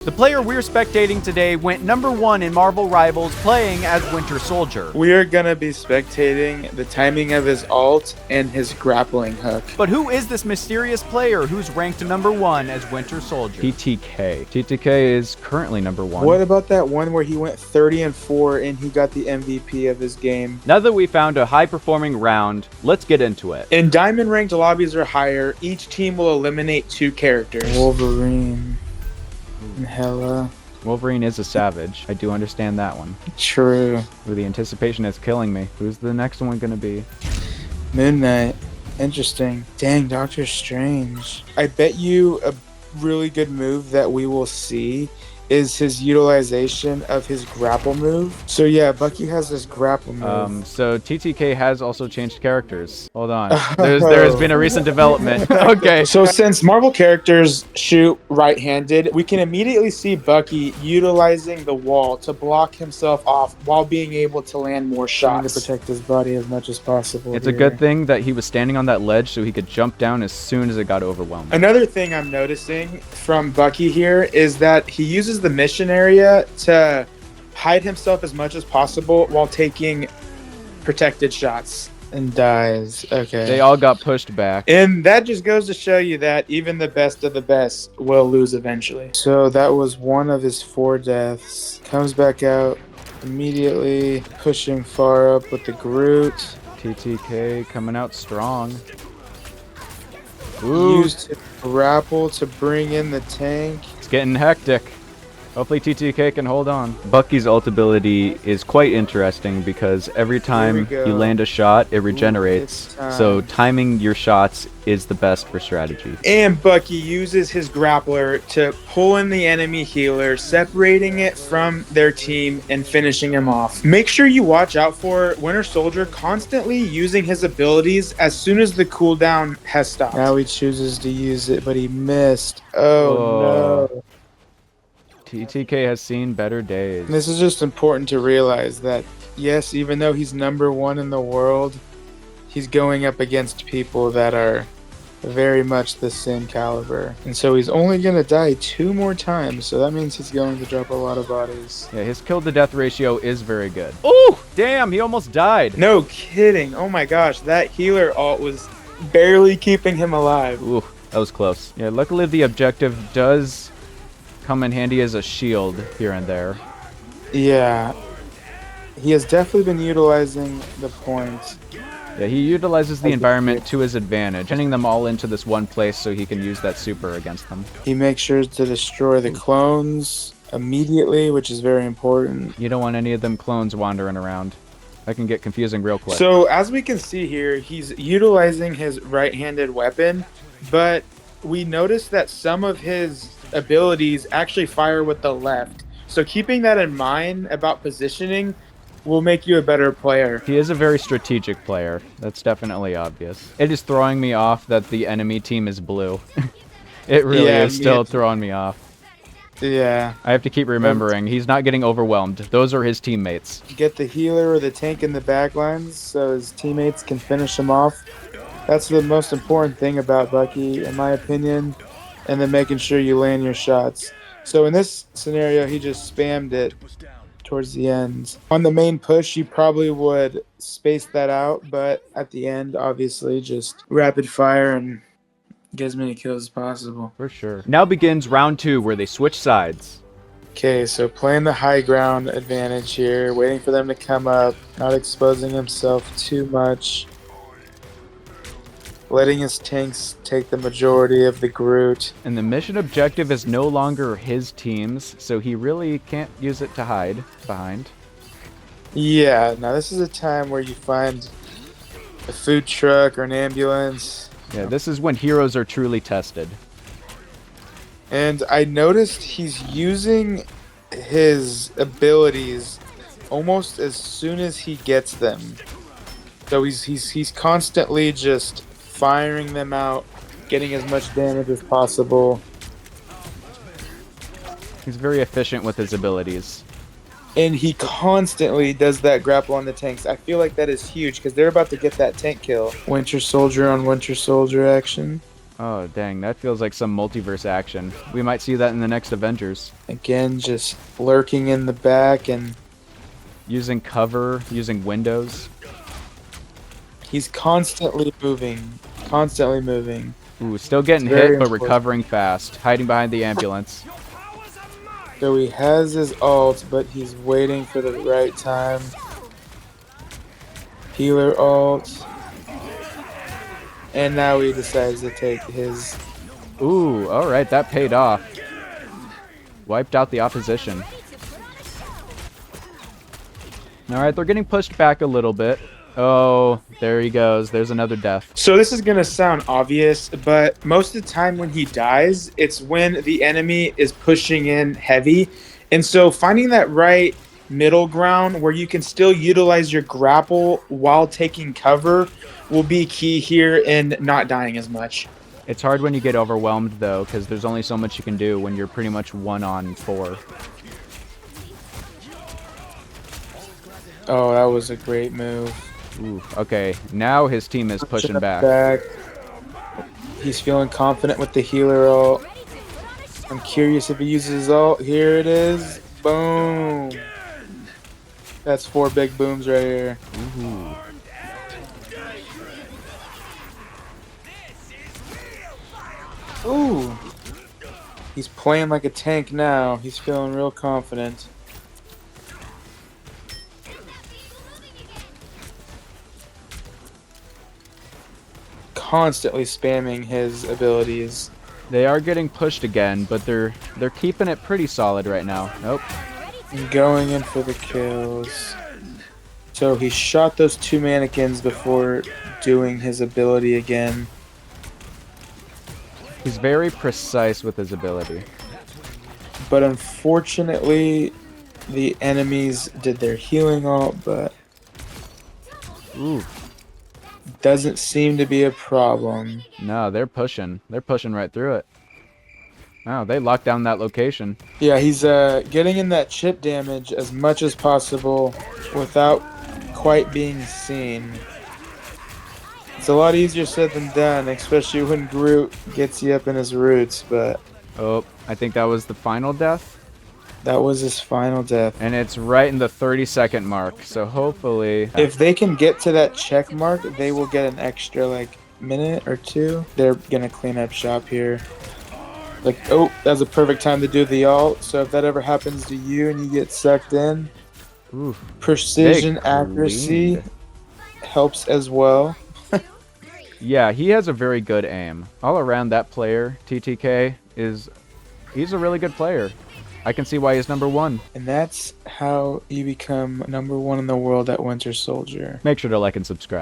The player we're spectating today went #1 in Marvel Rivals playing as Winter Soldier. We are going to be spectating the timing of his ult and his grappling hook. But who is this mysterious player who's ranked #1 as Winter Soldier? TTK. TTK is currently #1. What about that one where he went 30-4 and he got the MVP of his game? Now that we found a high-performing round, let's get into it. In diamond ranked lobbies or higher, each team will eliminate 2 characters. Wolverine. Hella. Wolverine is a savage. I do understand that one. True. Ooh, the anticipation is killing me. Who's the next one gonna be? Moon Knight. Interesting. Dang, Doctor Strange. I bet you a really good move that we will see is his utilization of his grapple move. So yeah, Bucky has this grapple move. So TTK has also changed characters. Hold on. There has been a recent development. Okay. So since Marvel characters shoot right-handed, we can immediately see Bucky utilizing the wall to block himself off while being able to land more shots. To protect his body as much as possible. It's a good thing that he was standing on that ledge so he could jump down as soon as it got overwhelmed. Another thing I'm noticing from Bucky here is that he uses the mission area to hide himself as much as possible while taking protected shots. And dies. Okay. They all got pushed back. And that just goes to show you that even the best of the best will lose eventually. So that was one of his 4 deaths. Comes back out immediately, pushing far up with the Groot. TTK coming out strong. Ooh. Used his grapple to bring in the tank. It's getting hectic. Hopefully TTK can hold on. Bucky's ult ability is quite interesting because every time you land a shot, it regenerates. So timing your shots is the best for strategy. And Bucky uses his grappler to pull in the enemy healer, separating it from their team and finishing him off. Make sure you watch out for Winter Soldier constantly using his abilities as soon as the cooldown has stopped. Now he chooses to use it, but he missed. Oh no. TTK has seen better days. This is just important to realize that, yes, even though he's #1 in the world, he's going up against people that are very much the same caliber. And so he's only going to die 2 more times, so that means he's going to drop a lot of bodies. Yeah, his kill-to-death ratio is very good. Ooh, damn, he almost died. No kidding. Oh my gosh, that healer ult was barely keeping him alive. Ooh, that was close. Yeah, luckily the objective does come in handy as a shield here and there. Yeah, he has definitely been utilizing the point. Yeah, he utilizes the environment to his advantage, sending them all into this one place so he can use that super against them. He makes sure to destroy the clones immediately, which is very important. You don't want any of them clones wandering around. That can get confusing real quick. So as we can see here, he's utilizing his right-handed weapon, but we notice that some of his abilities actually fire with the left. So keeping that in mind about positioning will make you a better player. He is a very strategic player. That's definitely obvious. It is throwing me off that the enemy team is blue. It really is still throwing me off. Yeah. I have to keep remembering, he's not getting overwhelmed. Those are his teammates. Get the healer or the tank in the back lines so his teammates can finish him off. That's the most important thing about Bucky, in my opinion. And then making sure you land your shots. So in this scenario, he just spammed it towards the end. On the main push, you probably would space that out, but at the end, obviously, just rapid fire and get as many kills as possible. For sure. Now begins round 2, where they switch sides. Okay, so playing the high ground advantage here, waiting for them to come up, not exposing himself too much. Letting his tanks take the majority of the Groot. And the mission objective is no longer his team's, so he really can't use it to hide behind. Yeah, now this is a time where you find a food truck or an ambulance. Yeah, this is when heroes are truly tested. And I noticed he's using his abilities almost as soon as he gets them. So he's constantly just firing them out, getting as much damage as possible. He's very efficient with his abilities. And he constantly does that grapple on the tanks. I feel like that is huge because they're about to get that tank kill. Winter Soldier on Winter Soldier action. Oh, dang. That feels like some multiverse action. We might see that in the next Avengers. Again, just lurking in the back, and Using cover, using windows. he's constantly moving. Constantly moving. Ooh, still getting It's very hit, but important. recovering fast. Hiding behind the ambulance. So he has his ult, but he's waiting for the right time. Healer ult. And now he decides to take his... Ooh, alright, that paid off. Wiped out the opposition. Alright, they're getting pushed back a little bit. Oh, there he goes. There's another death. So this is going to sound obvious, but most of the time when he dies, it's when the enemy is pushing in heavy. And so finding that right middle ground where you can still utilize your grapple while taking cover will be key here in not dying as much. It's hard when you get overwhelmed, though, because there's only so much you can do when you're pretty much 1-on-4. Oh, that was a great move. Ooh, okay. Now his team is pushing back. He's feeling confident with the healer ult. I'm curious if he uses his ult. Here it is. Boom. That's 4 big booms right here. Ooh. Ooh. He's playing like a tank now. He's feeling real confident. Constantly spamming his abilities. They are getting pushed again, but they're keeping it pretty solid right now. Nope. Going in for the kills. So he shot those 2 mannequins before doing his ability again. He's very precise with his ability. But unfortunately, the enemies did their healing ult, but Ooh. doesn't seem to be a problem. No, they're pushing. They're pushing right through it. Oh, they locked down that location. Yeah, he's getting in that chip damage as much as possible without quite being seen. It's a lot easier said than done, especially when Groot gets you up in his roots, but... Oh, I think that was the final death. That was his final death. And it's right in the 30-second mark, so hopefully... If they can get to that check mark, they will get an extra, like, minute or 2. They're gonna clean up shop here. Like, oh, that's a perfect time to do the ult, so if that ever happens to you and you get sucked in, Ooh, precision, they accuracy cleaned. helps as well. Yeah, he has a very good aim. All around, that player, TTK, he's a really good player. I can see why he's #1. And that's how you become #1 in the world at Winter Soldier. Make sure to like and subscribe.